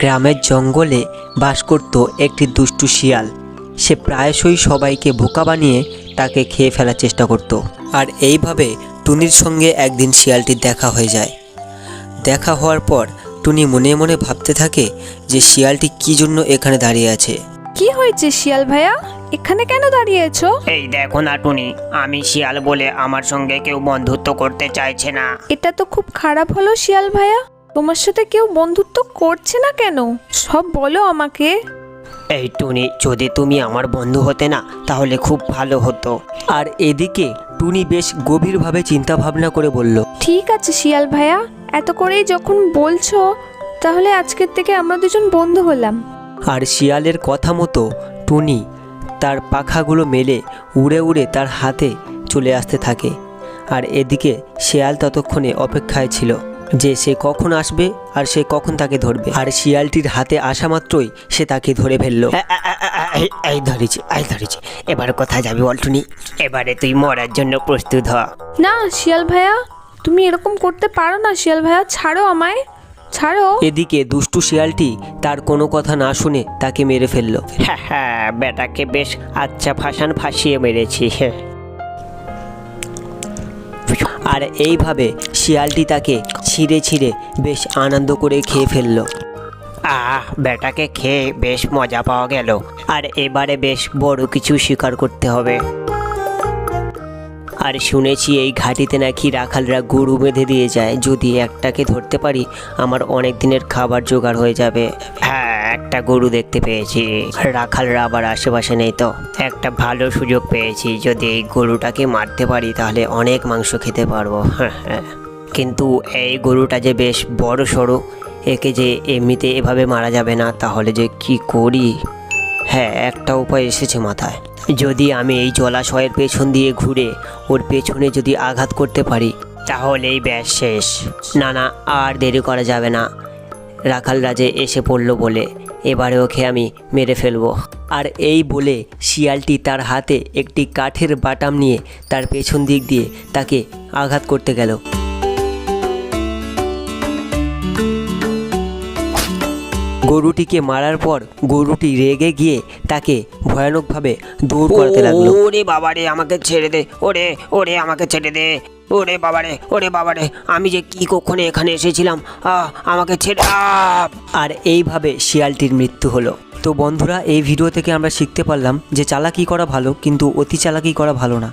গ্রামের জঙ্গলে বাস করত একটি দুষ্টু শিয়াল। সে প্রায়শই সবাইকে বোকা বানিয়ে তাকে খেয়ে ফেলার চেষ্টা করত। আর এইভাবে টুনির সঙ্গে একদিন শিয়ালটির দেখা হয়ে যায়। দেখা হওয়ার পর টুনি মনে মনে ভাবতে থাকে যে শিয়ালটি কী জন্য এখানে দাঁড়িয়ে আছে। কি হয়েছে শিয়াল ভাইয়া, এখানে কেন দাঁড়িয়ে আছো? এই দেখো না টুনি, আমি শিয়াল বলে আমার সঙ্গে কেউ বন্ধুত্ব করতে চাইছে না। এটা তো খুব খারাপ হলো শিয়াল ভাইয়া, তোমার সাথে কেউ বন্ধুত্ব করছে না কেন? সব বলো আমাকে। এই টুনি, যদি তুমি আমার বন্ধু হতে না তাহলে খুব ভালো হতো। আর এদিকে টুনি বেশ গভীরভাবে চিন্তা ভাবনা করে বলল, ঠিক আছে শিয়াল ভাইয়া, এত করেই যখন বলছো তাহলে আজকের থেকে আমরা দুজন বন্ধু হলাম। আর শিয়ালের কথা মতো টুনি তার পাখাগুলো মেলে উড়ে উড়ে তার হাতে চলে আসতে থাকে। আর এদিকে শিয়াল ততক্ষণে অপেক্ষায় ছিল যে সে কখন আসবে আর সে কখন তাকে ধরবে। আর শিয়ালটির হাতে আসা মাত্রই সে তাকে ধরে ফেললো। এই ধরেছি। এবার কোথায় যাবি বল টুনি? এবারে তুই মরার জন্য প্রস্তুত হ। না শিয়াল ভাইয়া, তুমি এরকম করতে পারো না শিয়াল ভাইয়া, ছাড়ো আমায়, ছাড়ো। এদিকে দুষ্টু শিয়ালটি তার কোনো কথা না শুনে তাকে মেরে ফেললো। হ্যাঁ, বেটাকে বেশ আচ্ছা ফাঁসিয়ে মেরেছি। আর এইভাবে শিয়ালটি তাকে ছিঁড়ে ছিঁড়ে বেশ আনন্দ করে খেয়ে ফেললো। বেটাকে খেয়ে বেশ মজা পাওয়া গেল। আর এবারে বেশ বড় কিছু শিকার করতে হবে। আর শুনেছি এই ঘাটিতে নাকি রাখালরা গরু বেঁধে দিয়ে যায়, যদি একটাকে ধরতে পারি আমার অনেক দিনের খাবার জোগাড় হয়ে যাবে। হ্যাঁ, একটা গরু দেখতে পেয়েছি। রাখালরা আবার আশেপাশে নেই তো। একটা ভালো সুযোগ পেয়েছি, যদি এই গরুটাকে মারতে পারি তাহলে অনেক মাংস খেতে পারবো। কিন্তু এই গরুটা যে বেশ বড় সড়ো, একে যে এমনিতে এভাবে মারা যাবে না, তাহলে যে কি করি? হ্যাঁ, একটা উপায় এসেছে মাথায়। যদি আমি এই জলাশয়ের পেছন দিয়ে ঘুরে ওর পেছনে যদি আঘাত করতে পারি তাহলেই ব্যাস শেষ। না, আর দেরি করা যাবে না। রাখালরা যে এসে পড়লো বলে এবারে ওকে আমি মেরে ফেলবো। আর এই বলে শিয়ালটি তার হাতে একটি কাঠের বাটাম নিয়ে তার পেছন দিক দিয়ে তাকে আঘাত করতে গেল। গরুটিকে মারার পর গরুটি রেগে গিয়ে তাকে ভয়ানকভাবে দৌড় করাতে লাগলো। ওরে বাবারে, আমাকে ছেড়ে দে। ওরে আমাকে ছেড়ে দে। ওরে বাবারে, আমি যে কি কখনো এখানে এসেছিলাম, আমাকে ছেড়ে। আর এইভাবে শিয়ালটির মৃত্যু হলো। তো বন্ধুরা, এই ভিডিও থেকে আমরা শিখতে পারলাম যে চালাকি করা ভালো, কিন্তু অতি চালাকি করা ভালো না।